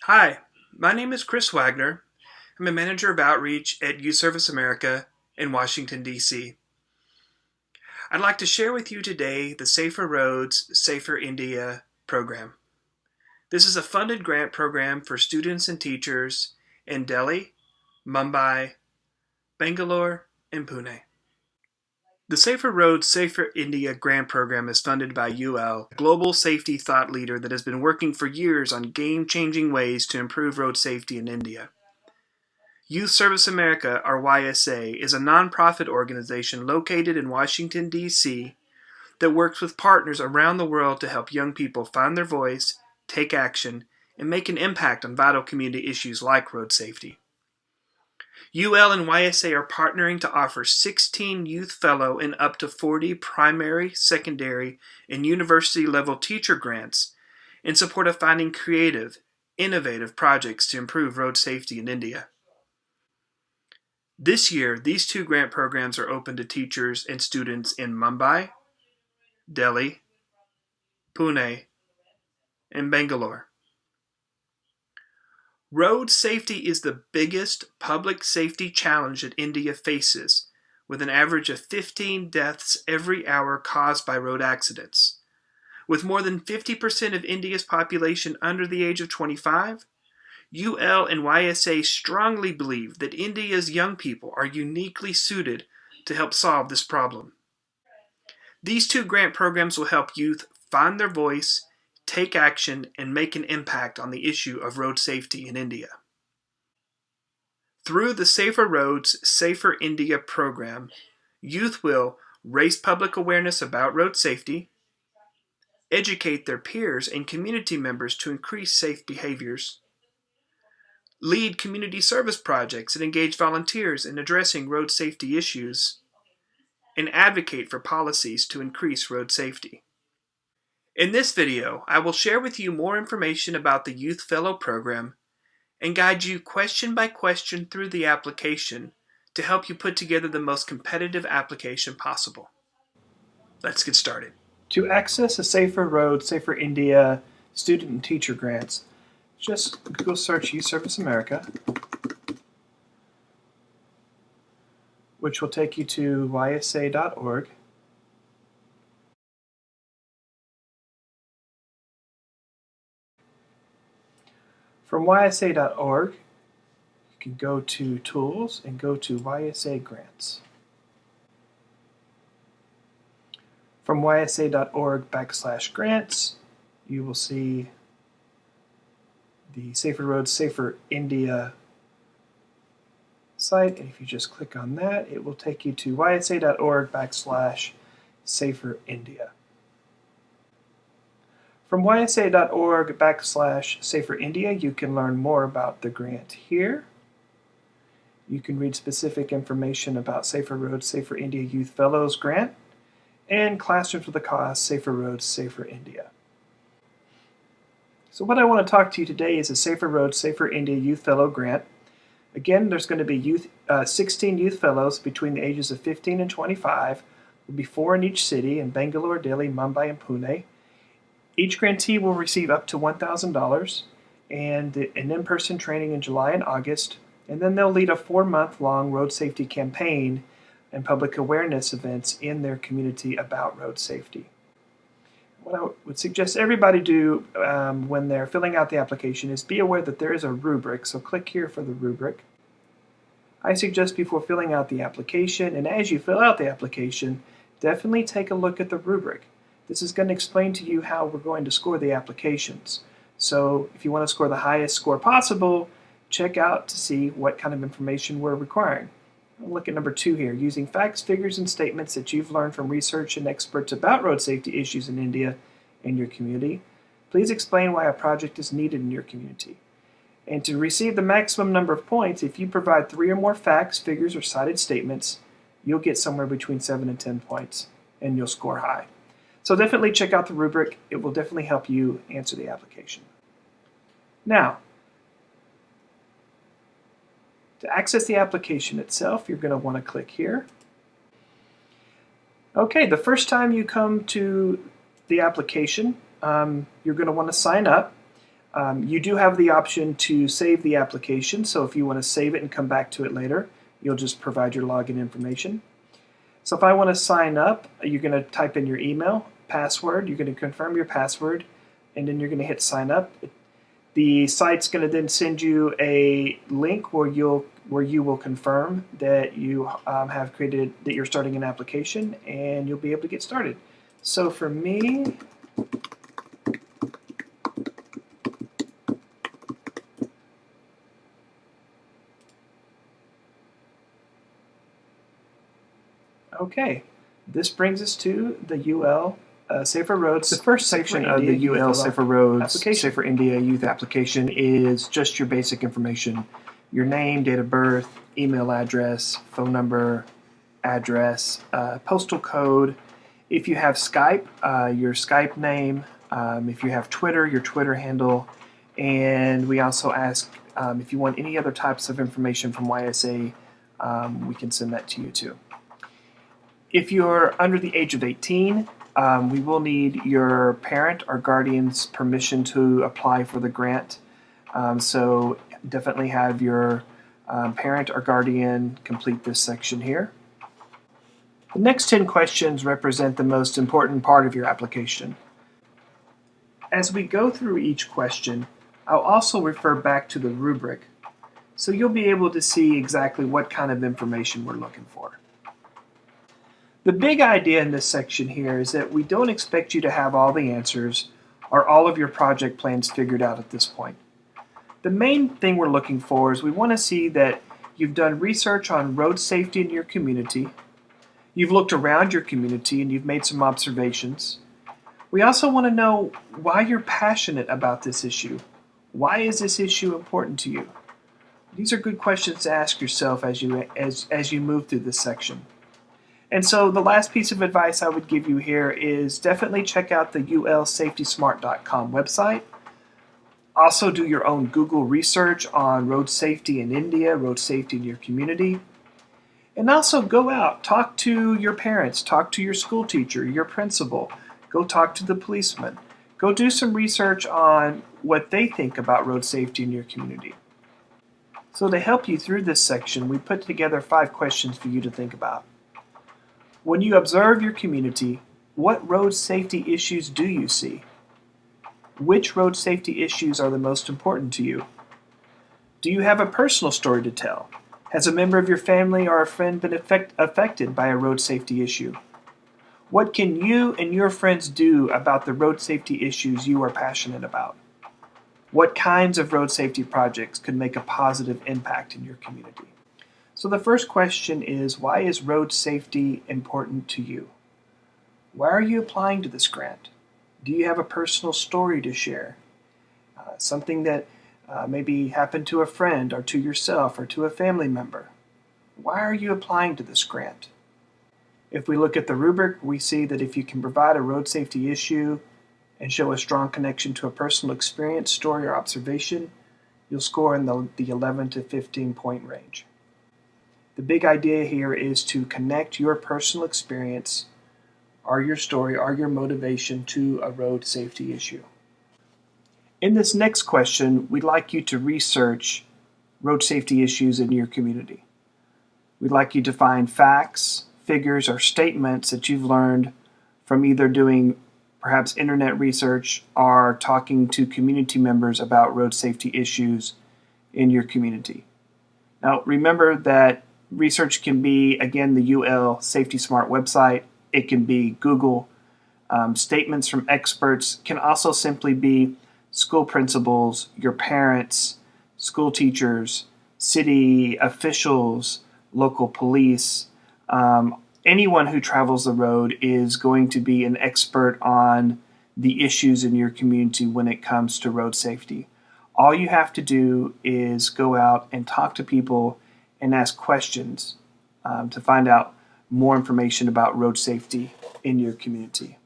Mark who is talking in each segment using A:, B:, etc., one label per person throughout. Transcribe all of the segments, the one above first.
A: Hi, my name is Chris Wagner. I'm a manager of outreach at Youth Service America in Washington, D.C. I'd like to share with you today the Safer Roads, Safer India program. This is a funded grant program for students and teachers in Delhi, Mumbai, Bangalore, and Pune. The Safer Roads, Safer India grant program is funded by UL, a global safety thought leader that has been working for years on game-changing ways to improve road safety in India. Youth Service America, or YSA, is a nonprofit organization located in Washington, D.C. that works with partners around the world to help young people find their voice, take action, and make an impact on vital community issues like road safety. UL and YSA are partnering to offer 16 Youth Fellow and up to 40 primary, secondary, and university-level teacher grants in support of finding creative, innovative projects to improve road safety in India. This year, these two grant programs are open to teachers and students in Mumbai, Delhi, Pune, and Bangalore. Road safety is the biggest public safety challenge that India faces, with an average of 15 deaths every hour caused by road accidents. With more than 50% of India's population under the age of 25, UL and YSA strongly believe that India's young people are uniquely suited to help solve this problem. These two grant programs will help youth find their voice, take action, and make an impact on the issue of road safety in India. Through the Safer Roads, Safer India program, youth will raise public awareness about road safety, educate their peers and community members to increase safe behaviors, lead community service projects and engage volunteers in addressing road safety issues, and advocate for policies to increase road safety. In this video, I will share with you more information about the Youth Fellow program and guide you question by question through the application to help you put together the most competitive application possible. Let's get started. To access a Safer Road, Safer India student and teacher grants, just Google search Youth Service America, which will take you to ysa.org. From ysa.org, you can go to Tools and go to YSA Grants. From ysa.org/grants, you will see the Safer Roads, Safer India site, and if you just click on that, it will take you to ysa.org/Safer India. From ysa.org/Safer India, you can learn more about the grant here. You can read specific information about Safer Roads, Safer India Youth Fellows Grant and Classrooms with a Cause, Safer Roads, Safer India. So what I want to talk to you today is a Safer Roads, Safer India Youth Fellow Grant. Again, there's going to be 16 Youth Fellows between the ages of 15 and 25. There will be 4 in each city, in Bangalore, Delhi, Mumbai, and Pune. Each grantee will receive up to $1,000 and an in-person training in July and August, and then they'll lead a 4-month-long road safety campaign and public awareness events in their community about road safety. What I would suggest everybody do when they're filling out the application is be aware that there is a rubric, so click here for the rubric. I suggest before filling out the application, and as you fill out the application, definitely take a look at the rubric. This is going to explain to you how we're going to score the applications. So if you want to score the highest score possible, check out to see what kind of information we're requiring. I'll look at number 2 here, using facts, figures, and statements that you've learned from research and experts about road safety issues in India and your community. Please explain why a project is needed in your community. And to receive the maximum number of points, if you provide 3 or more facts, figures, or cited statements, you'll get somewhere between 7 and 10 points, and you'll score high. So definitely check out the rubric. It will definitely help you answer the application. Now, to access the application itself, you're going to want to click here. Okay, the first time you come to the application, you're going to want to sign up. You do have the option to save the application, so if you want to save it and come back to it later, you'll just provide your login information. So if I want to sign up, you're going to type in your email, password, you're going to confirm your password, and then you're going to hit sign up. The site's going to then send you a link where you will confirm that you have created, that you're starting an application, and you'll be able to get started. So for me, okay, this brings us to the UL Safer Roads. The first section of the UL Safer Roads Safer India Youth Application is just your basic information. Your name, date of birth, email address, phone number, address, postal code. If you have Skype, your Skype name. If you have Twitter, your Twitter handle. And we also ask if you want any other types of information from YSA, we can send that to you too. If you're under the age of 18, we will need your parent or guardian's permission to apply for the grant. So definitely have your parent or guardian complete this section here. The next 10 questions represent the most important part of your application. As we go through each question, I'll also refer back to the rubric, so you'll be able to see exactly what kind of information we're looking for. The big idea in this section here is that we don't expect you to have all the answers or all of your project plans figured out at this point. The main thing we're looking for is we want to see that you've done research on road safety in your community, you've looked around your community and you've made some observations. We also want to know why you're passionate about this issue. Why is this issue important to you? These are good questions to ask yourself as you move through this section. And so the last piece of advice I would give you here is definitely check out the ulsafetysmart.com website. Also do your own Google research on road safety in India, road safety in your community. And also go out, talk to your parents, talk to your school teacher, your principal, go talk to the policeman. Go do some research on what they think about road safety in your community. So to help you through this section, we put together 5 questions for you to think about. When you observe your community, what road safety issues do you see? Which road safety issues are the most important to you? Do you have a personal story to tell? Has a member of your family or a friend been affected by a road safety issue? What can you and your friends do about the road safety issues you are passionate about? What kinds of road safety projects could make a positive impact in your community? So the first question is, why is road safety important to you? Why are you applying to this grant? Do you have a personal story to share? Something that maybe happened to a friend or to yourself or to a family member? Why are you applying to this grant? If we look at the rubric, we see that if you can provide a road safety issue and show a strong connection to a personal experience, story, or observation, you'll score in the 11 to 15 point range. The big idea here is to connect your personal experience or your story or your motivation to a road safety issue. In this next question, we'd like you to research road safety issues in your community. We'd like you to find facts, figures, or statements that you've learned from either doing perhaps internet research or talking to community members about road safety issues in your community. Now, remember that research can be, again, the UL Safety Smart website. It can be Google. Statements from experts can also simply be school principals, your parents, school teachers, city officials, local police. Anyone who travels the road is going to be an expert on the issues in your community when it comes to road safety. All you have to do is go out and talk to people and ask questions to find out more information about road safety in your community.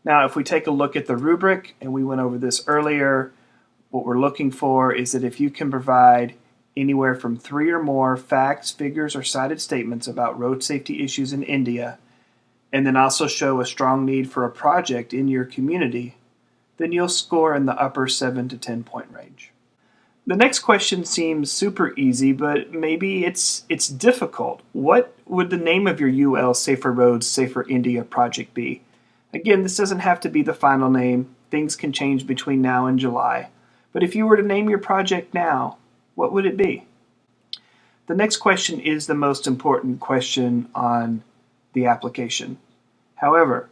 A: Now, if we take a look at the rubric, and we went over this earlier, what we're looking for is that if you can provide anywhere from 3 or more facts, figures, or cited statements about road safety issues in India, and then also show a strong need for a project in your community, then you'll score in the upper 7 to 10 point range. The next question seems super easy, but maybe it's difficult. What would the name of your UL Safer Roads, Safer India project be? Again, this doesn't have to be the final name. Things can change between now and July. But if you were to name your project now, what would it be? The next question is the most important question on the application. However,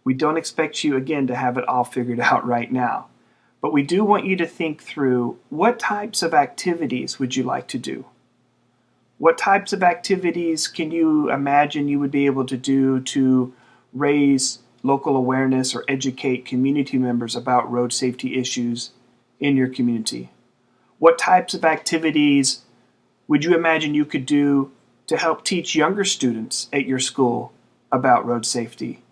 A: we don't expect you, again, to have it all figured out right now. But we do want you to think through, what types of activities would you like to do? What types of activities can you imagine you would be able to do to raise local awareness or educate community members about road safety issues in your community? What types of activities would you imagine you could do to help teach younger students at your school about road safety?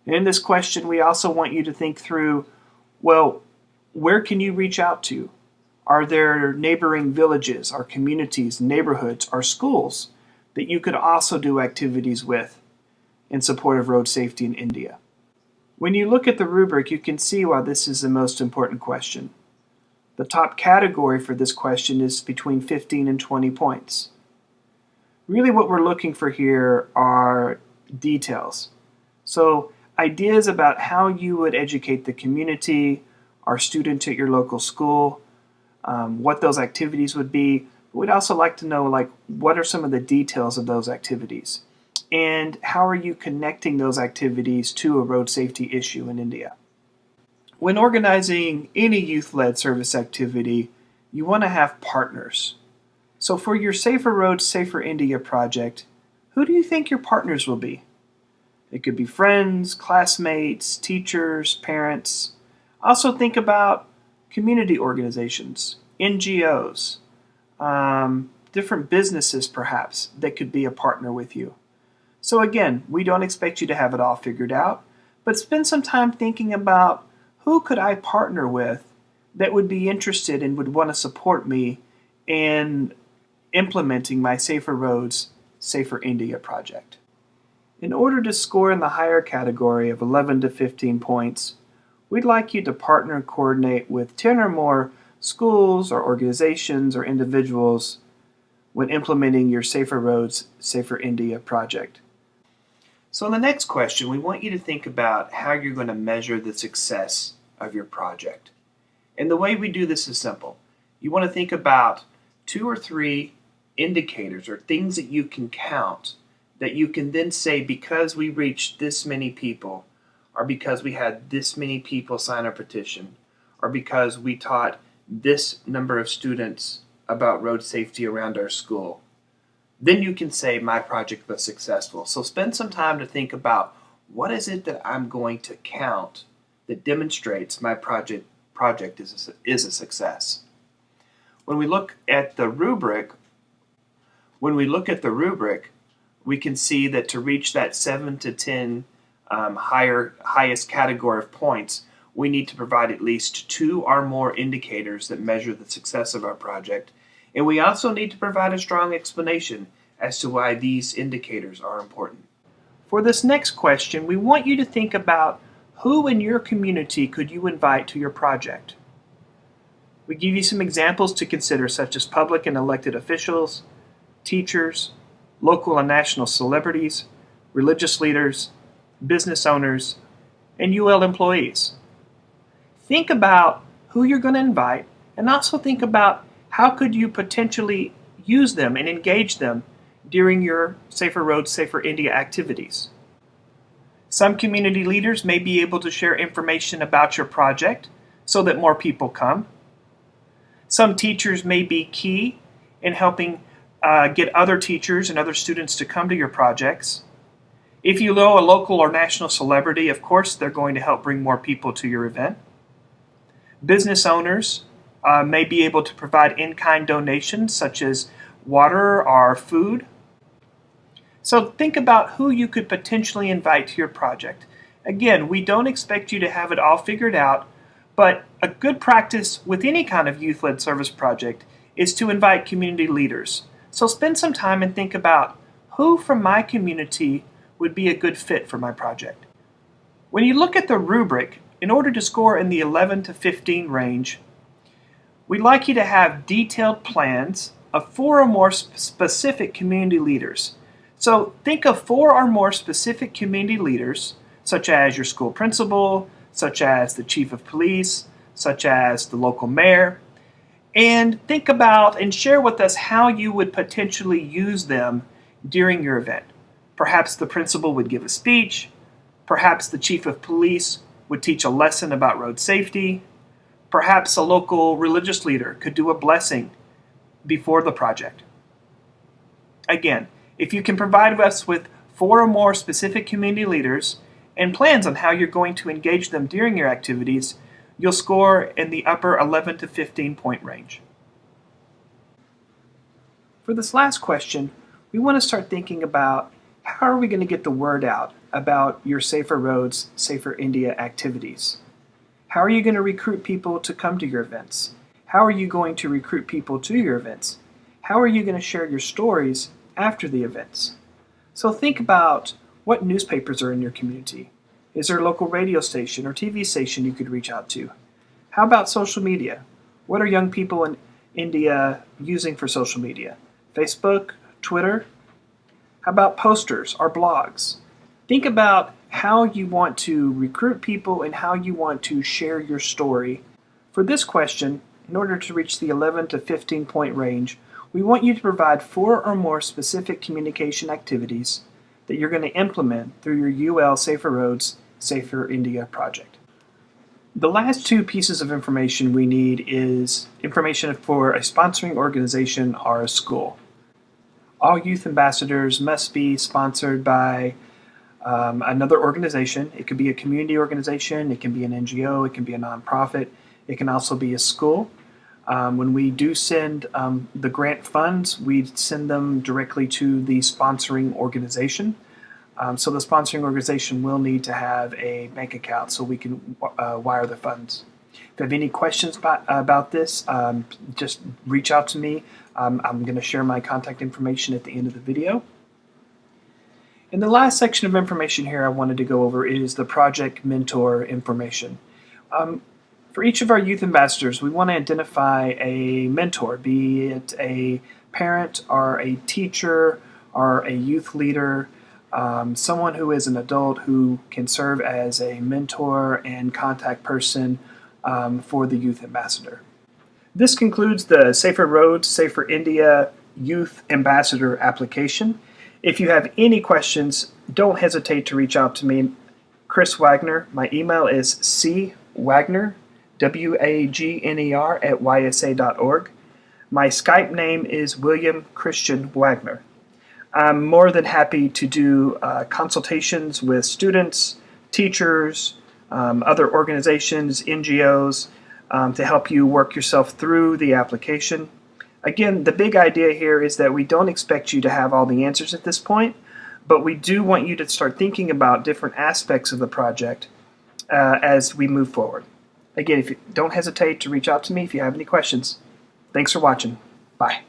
A: And in this question, we also want you to think through, well, where can you reach out to? Are there neighboring villages, or communities, neighborhoods, or schools that you could also do activities with in support of road safety in India? When you look at the rubric, you can see why this is the most important question. The top category for this question is between 15 and 20 points. Really what we're looking for here are details. So ideas about how you would educate the community, our students at your local school, what those activities would be. We'd also like to know, what are some of the details of those activities? And how are you connecting those activities to a road safety issue in India? When organizing any youth-led service activity, you want to have partners. So for your Safer Roads, Safer India project, who do you think your partners will be? It could be friends, classmates, teachers, parents. Also think about community organizations, NGOs, different businesses perhaps that could be a partner with you. So again, we don't expect you to have it all figured out, but spend some time thinking about, who could I partner with that would be interested and would want to support me in implementing my Safer Roads, Safer India project. In order to score in the higher category of 11 to 15 points, we'd like you to partner and coordinate with 10 or more schools or organizations or individuals when implementing your Safer Roads, Safer India project. So in the next question, we want you to think about how you're going to measure the success of your project. And the way we do this is simple. You want to think about 2 or 3 indicators or things that you can count, that you can then say, because we reached this many people, or because we had this many people sign a petition, or because we taught this number of students about road safety around our school, then you can say my project was successful. So spend some time to think about, what is it that I'm going to count that demonstrates my project is a success. When we look at the rubric, we can see that to reach that 7 to 10 highest category of points, we need to provide at least 2 or more indicators that measure the success of our project. And we also need to provide a strong explanation as to why these indicators are important. For this next question, we want you to think about, who in your community could you invite to your project? We give you some examples to consider, such as public and elected officials, teachers, local and national celebrities, religious leaders, business owners, and UL employees. Think about who you're going to invite, and also think about, how could you potentially use them and engage them during your Safer Roads, Safer India activities. Some community leaders may be able to share information about your project so that more people come. Some teachers may be key in helping get other teachers and other students to come to your projects. If you know a local or national celebrity, of course, they're going to help bring more people to your event. Business owners may be able to provide in-kind donations such as water or food. So think about who you could potentially invite to your project. Again, we don't expect you to have it all figured out, but a good practice with any kind of youth-led service project is to invite community leaders. So spend some time and think about, who from my community would be a good fit for my project. When you look at the rubric, in order to score in the 11 to 15 range, we'd like you to have detailed plans of 4 or more specific community leaders. So think of 4 or more specific community leaders, such as your school principal, such as the chief of police, such as the local mayor, and think about and share with us how you would potentially use them during your event. Perhaps the principal would give a speech, perhaps the chief of police would teach a lesson about road safety, perhaps a local religious leader could do a blessing before the project. Again, if you can provide us with 4 or more specific community leaders and plans on how you're going to engage them during your activities, you'll score in the upper 11 to 15 point range. For this last question, we want to start thinking about how are we going to get the word out about your Safer Roads, Safer India activities? How are you going to recruit people to come to your events? How are you going to recruit people to your events? How are you going to share your stories after the events? So think about what newspapers are in your community. Is there a local radio station or TV station you could reach out to? How about social media? What are young people in India using for social media? Facebook, Twitter? How about posters or blogs? Think about how you want to recruit people and how you want to share your story. For this question, in order to reach the 11 to 15 point range, we want you to provide 4 or more specific communication activities that you're going to implement through your UL Safer Roads, Safer India project. The last 2 pieces of information we need is information for a sponsoring organization or a school. All youth ambassadors must be sponsored by another organization. It could be a community organization, it can be an NGO, it can be a nonprofit, it can also be a school. When we do send the grant funds, we send them directly to the sponsoring organization. So the sponsoring organization will need to have a bank account so we can wire the funds. If you have any questions about this, just reach out to me. I'm going to share my contact information at the end of the video. And the last section of information here I wanted to go over is the project mentor information. For each of our youth ambassadors, we want to identify a mentor, be it a parent or a teacher or a youth leader, someone who is an adult who can serve as a mentor and contact person for the youth ambassador. This concludes the Safer Roads, Safer India Youth Ambassador application. If you have any questions, don't hesitate to reach out to me, Chris Wagner. My email is cwagner, WAGNER @ysa.org. My Skype name is William Christian Wagner. I'm more than happy to do consultations with students, teachers, other organizations, NGOs, to help you work yourself through the application. Again, the big idea here is that we don't expect you to have all the answers at this point, but we do want you to start thinking about different aspects of the project as we move forward. Again, don't hesitate to reach out to me if you have any questions. Thanks for watching. Bye.